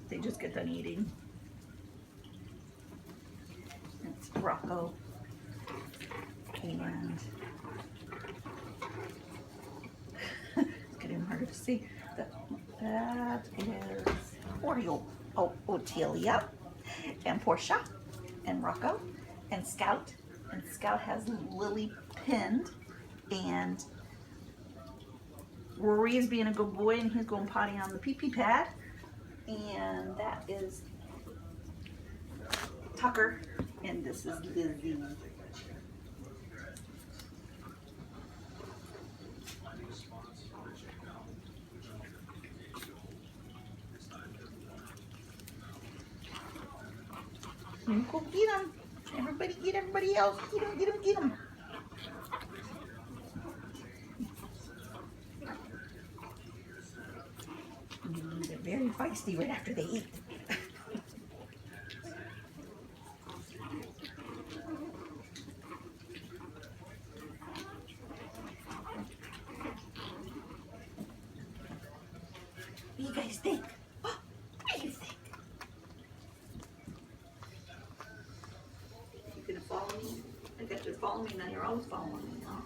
They just get done eating. It's Rocco. And it's getting harder to see. That is Oreo. Oh, Otelia. And Portia. And Rocco. And Scout. And Scout has Lily pinned. And Rory is being a good boy and he's going potty on the pee-pee pad. And that is Tucker. And this is Lizzie. You go get them. Everybody get everybody else. Get them, get them, get them. They're very feisty right after they eat. What do you guys think? What do you think? You're gonna follow me? I guess you're following me now. You're always following me, huh?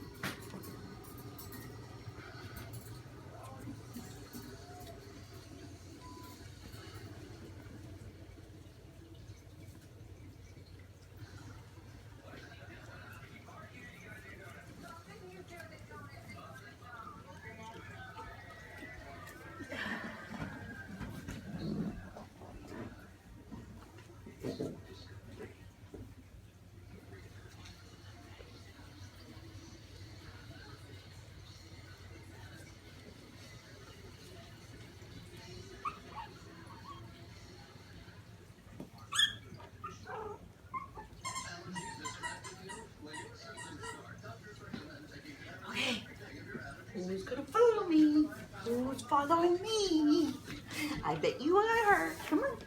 Who's gonna follow me? Who's following me? I bet you are. Come on.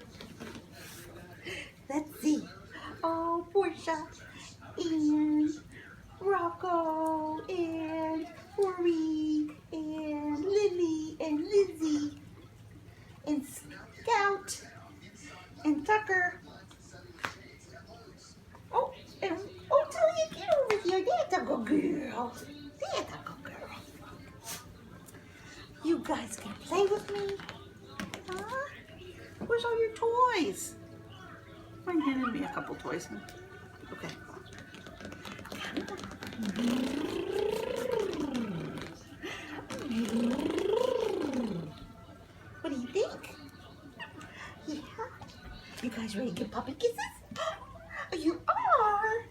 Let's see. Oh, Portia and Rocco and Rory and Lily and Lizzie and Scout and Tucker. Oh, and Otelia, get over here. That's a good girl. That's a good girl. You guys can play with me? Huh? Where's all your toys? Mind handing me a couple toys. Okay. What do you think? Yeah. You guys ready to give puppy kisses? You are?